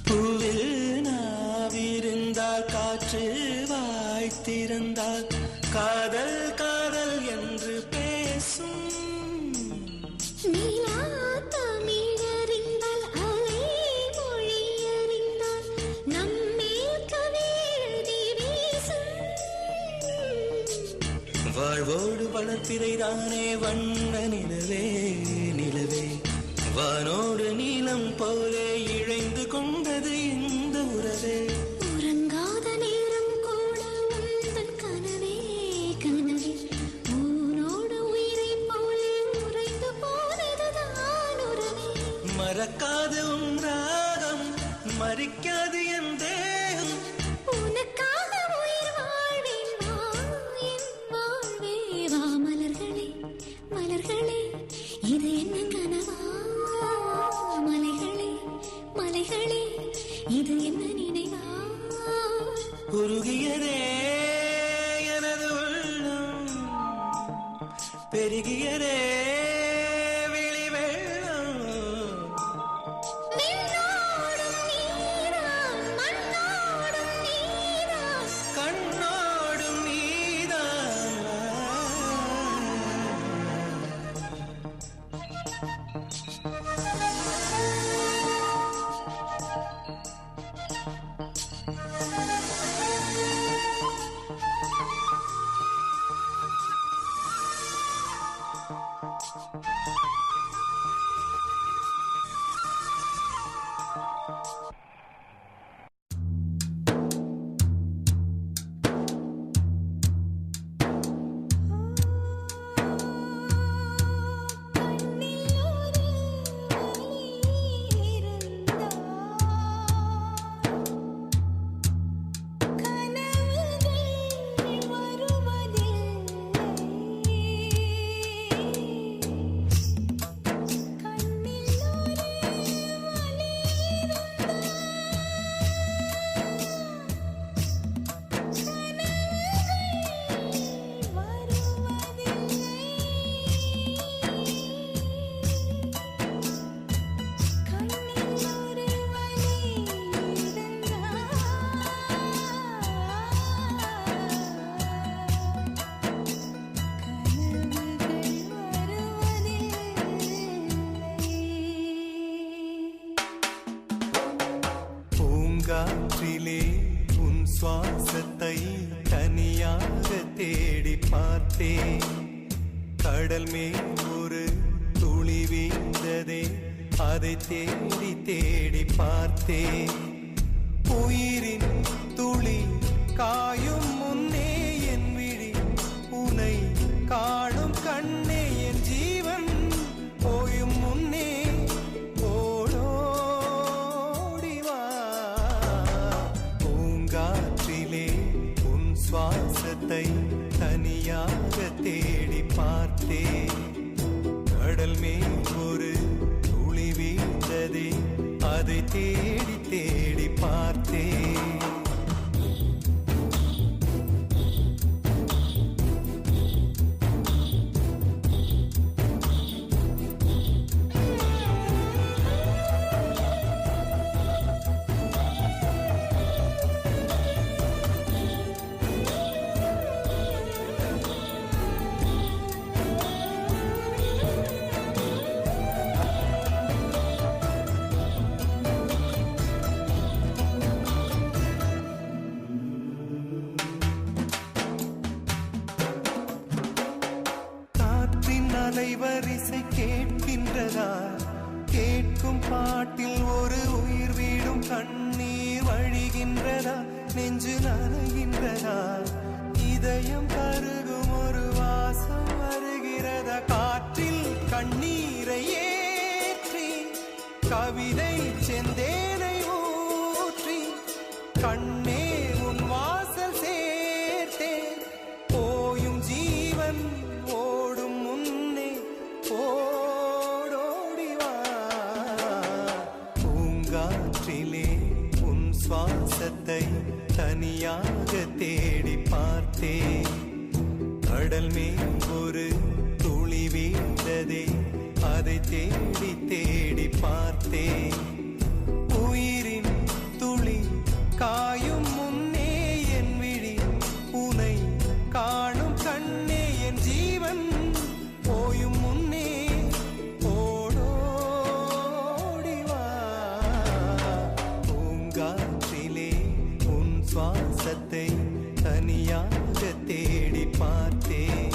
பூவில் நாவிருந்தால் காற்று வாய்த்திருந்தால் காதல் காதல் என்று பேசும் நீலா தமிழறிந்தால் அலை மொழியறிந்தால் நம்மேல் கவிழ்தி வீசும் வாழ்வோடு வளர்ப்பிறைதானே வண்ண நிலவே நிலவே வானோடு நீலம் போலே இழைந்து கொண்டது இந்த உறவே உறங்காத நேரம் கூட உந்தன் கனவே கனவே ஊனோடு உயிரை போலே உறைந்து போனதுதான் உறவே மறக்காது உன் ராகம் மறிக்காது என் தேகம் உனக்காக உயிர் வாழ்வேன் வா என் வாழ்வே வா மலர்களே மலர்களே இது என்ன கனவா மலைகளே மலைகளே இது என்ன நினைவா உருகியதே எனது உள்ளம் பெருகியதே விழி வெள்ளம் விண்ணோடும் நீதான் மண்ணோடும் நீதான் கண்ணோடும் நீதான் பூங்காற்றிலே உன் சுவாசத்தை தனியாக தேடி பார்த்தேன் கடல் மேல் ஒரு துளி வீழ்ந்ததே அதை தேடி தேடி பார்த்தேன் உயிரின் துளி காயும் முன்னே என் விழி உனை காணும் கண்ணே என் ஜீவன் போயும் முன்னே ஓடோடி வா பூங்காற்றிலே உன் சுவாசத்தை தனியாக தேடி பார்த்தேன் கடல் மேல் ஒரு அதை தேடி தேடி பார்த்தேன். அலைவரிசை கேட்கின்றதா? கேட்கும் பாட்டில் ஒரு உயிர் வீடும் கண்ணீர் வழிகின்றதா? நெஞ்சு நனைகின்றதா? இதயம் கருகும் ஒரு வாசம் வருகிறதா? காற்றில் கண்ணீரை ஏற்றி கவிதை செந்தேனை ஊற்றி கண்ணே உன் வாசல் சேர்த்தேன். போயும் ஜீவன் ஓடும் முன்னே ஓடோடிவா. பூங்காற்றிலே உன் சுவாசத்தை தனியாக தேடி பார்த்தேன். கடல் மேல் ஒரு துளி வீழ்ந்ததே, அதை தேடி தேடி பார்த்தேன். உயிரின் துளி காயும் முன்னே என் விழி உனை காணும் கண்ணே. என் ஜீவன் போயும் முன்னே ஓடோடிவா. பூங்காற்றிலே உன் சுவாசத்தை தனியாக தேடி பார்த்தேன்.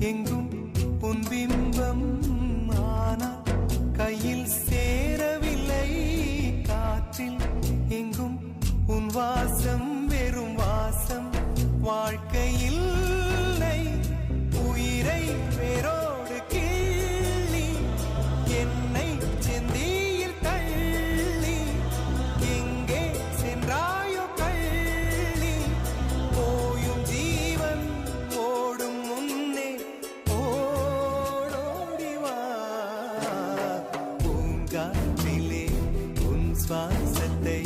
எங்கும் உன் பிம்பம் ஆனால் கையில் சேரவில்லை. காற்றில் எங்கும் உன் வாசம் வெறும் வாசம். வாழ்க்கையில் உயிரை வேரோடு கிள்ளி என்னை செந்தியில் தள்ளி எங்கே சென்றாயோ கள்ளி. போயும் ஜீவன் ஓடும் முன்னே ஓடோடிவா. பூங்காற்றிலே உன் சுவாசத்தை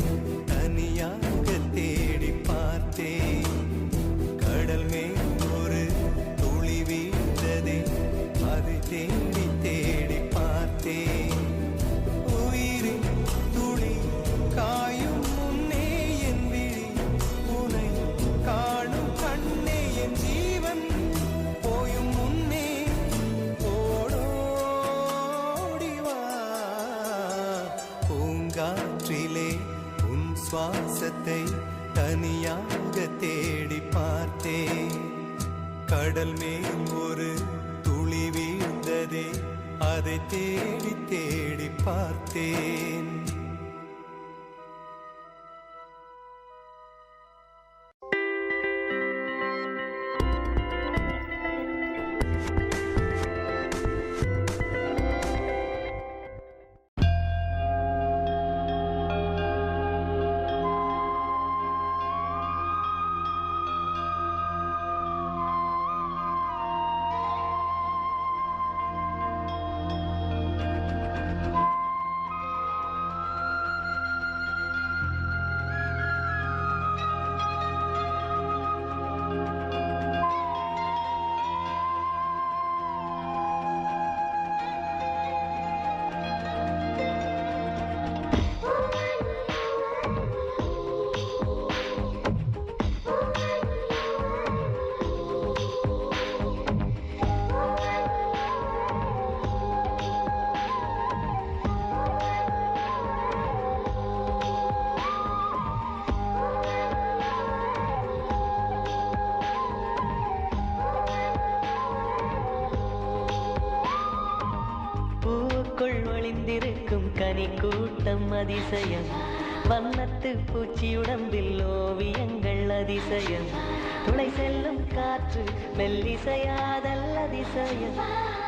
தனியாக தேடி பார்த்தேன். கடல் மேல் ஒரு துளி வீழ்ந்ததே, அதை தேடி தேடி பார்த்தேன். உயிரின் துளி காயும் முன்னே என் விழி உனை காணும் கண்ணே. என் ஜீவன் போயும் முன்னே ஓடோடிவா. பூங்காற்றிலே உன் சுவாசத்தை தனியாக தேடி பார்த்தேன். கடல் மேல் ஒரு துளி வீழ்ந்ததே, அதை தேடி தேடி பார்த்தேன். கனி கூட்டம் அதிசயம் வண்ணத்து பூச்சியுடம்பில் ஓவியங்கள் அதிசயம் துளை செல்லும் காற்று மெல்லிசையாதல் அதிசயம்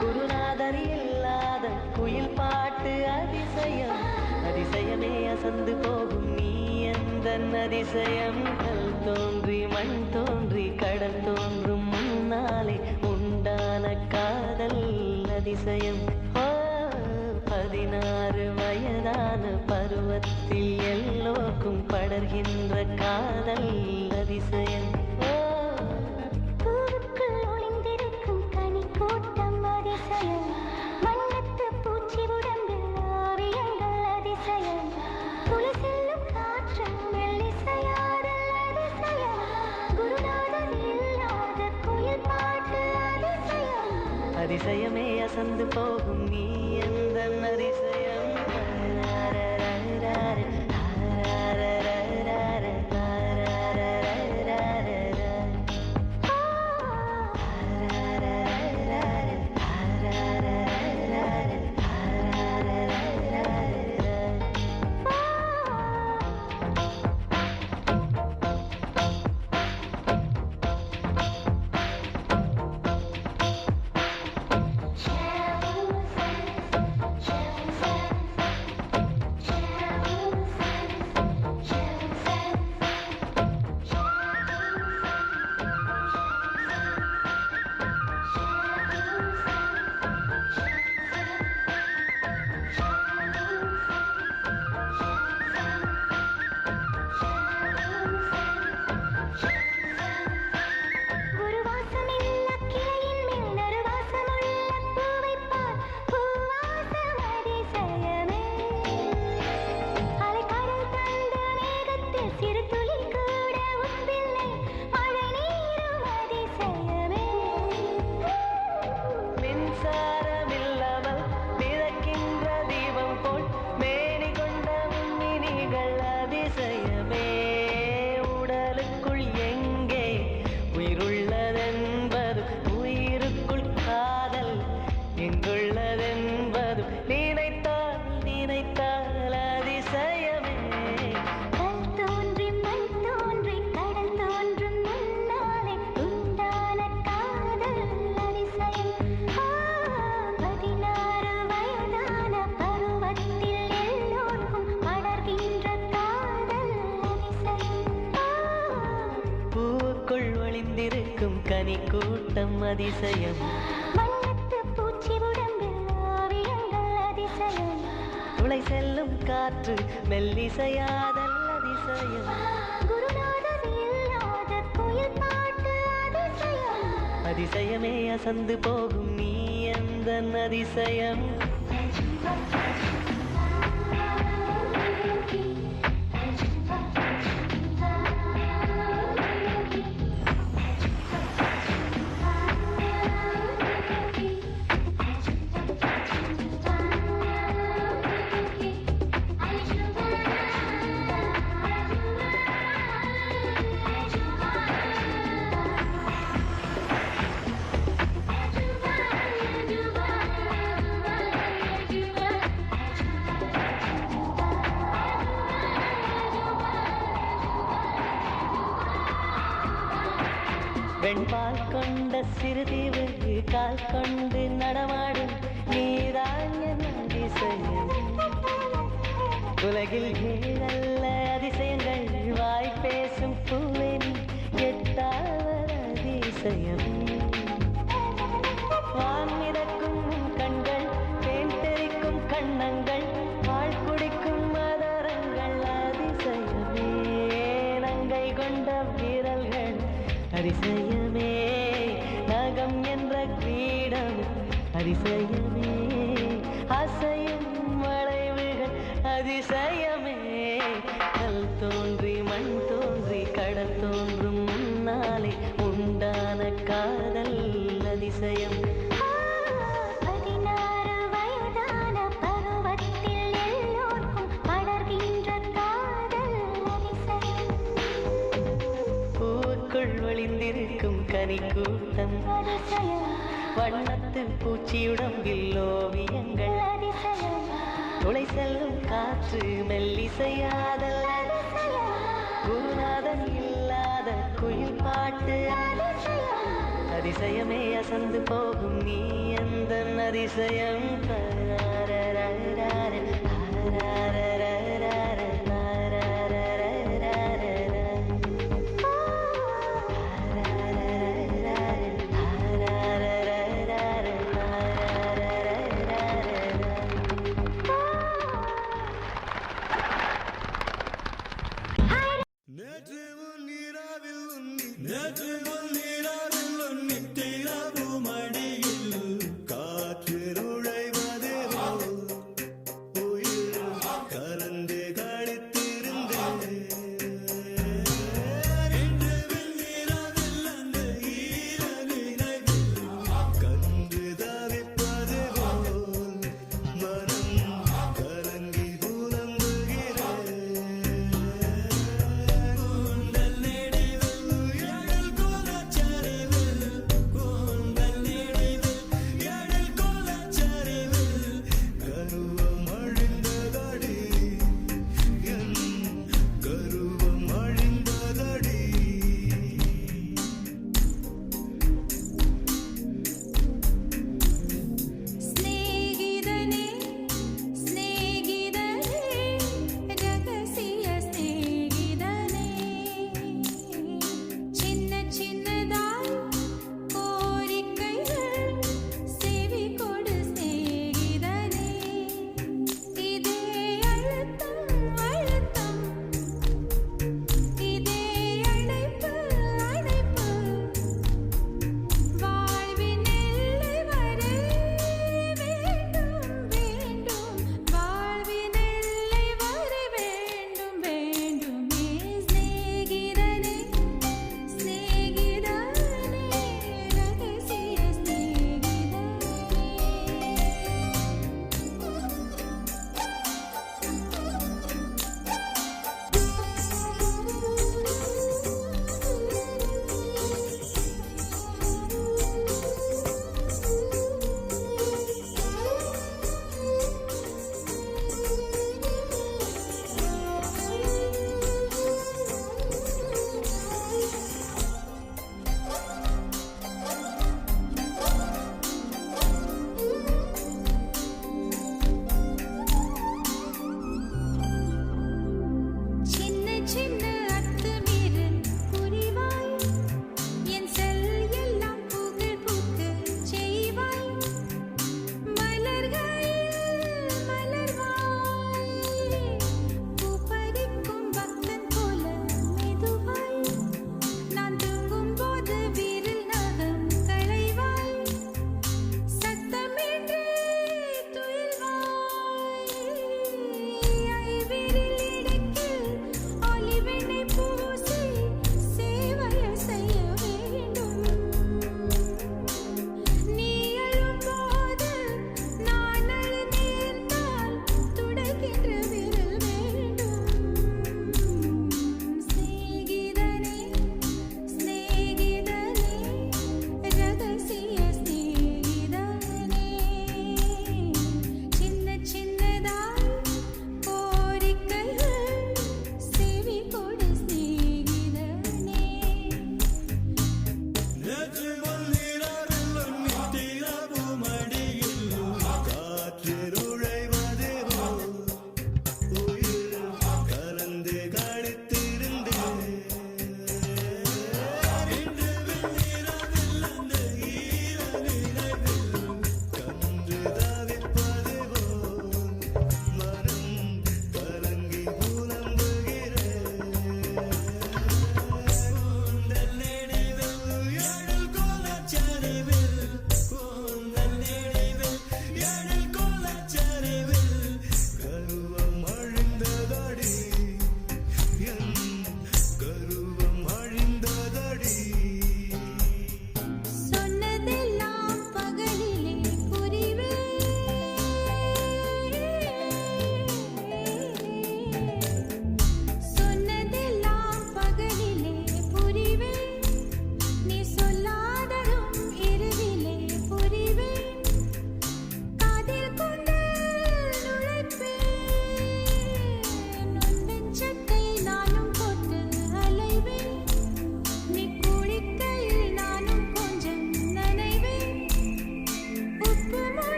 குருநாதர் இல்லாத குயில் பாட்டு அதிசயம் அதிசயமே அசந்து போகும் நீ எந்த அதிசயம் கல் தோன்றி மண் தோன்றி கடல் தோன்றும் முன்னாலே உண்டான காதல் அதிசயம் 16 வயதான பருவத்தில் எல்லோருக்கும் படர்கின்ற காதல் அதிசயம் பூவுக்குள் ஒளிந்திருக்கும் கனி கூட்டம் அதிசயம் வண்ணத்து பூச்சி உடம்பில் ஓவியங்கள் அதிசயம் துளி செல்லும் காற்று மெல்லிசையாதல் அதிசயம் குருநாதர் இல்லாத குயில் பாட்டு அதிசயம் அதிசயமே அசந்து போகும் நீ எந்த அதிசயம் கனி கூட்டம் அதிசயம் வண்ணத்து பூச்சி உடம்பில் ஓவியங்கள் அதிசயம் துளை செல்லும் காற்று மெல்லிசையாதல் அதிசயம் குருநாதர் இல்லாத குயில் பாட்டு அதிசயம் அதிசயமே அசந்து போகும் நீ எந்த அதிசயம் வெண்பால் கொண்ட சிறுதீவு கால் கொண்டு நடமாடும் நீதான் என் அதிசயம் உலகில் ஏழல்ல அதிசயங்கள் வாய் பேசும் பூவெனி எட்டாவது அதிசயம் வான் மிதக்கும் கண்கள் தேன் தெறிக்கும் கண்ணங்கள் பால் குடிக்கும் மதரங்கள் அதிசயமே நங்கை கொண்ட வீரல்கள் அதிசயமே நகம் என்ற கிரீடம் அதிசயமே அசையும் வளைவுகள் அதிசயமே கல் தோன்றி மண் தோன்றி கடல் தோன்றும் முன்னாலே உண்டான காதல் அதிசயம் 16 வயதான பருவத்தில் எல்லோருக்கும் படர்கின்ற காதல் அதிசயம் பூவுக்குள் ஒளிந்திருக்கும் கனி கூட்டம் அதிசயம் வண்ணத்து பூச்சியுடம்பில் ஓவியங்கள் அதிசயம் துளை செல்லும் காற்று மெல்லிசையாதல்ல குருநாதன் இல்லாத குயில் பாட்டு அதிசயமே அசந்து போகும் நீ எந்த அதிசயம் நேற்று உன் நீராவில் உன்னி நேற்று உன்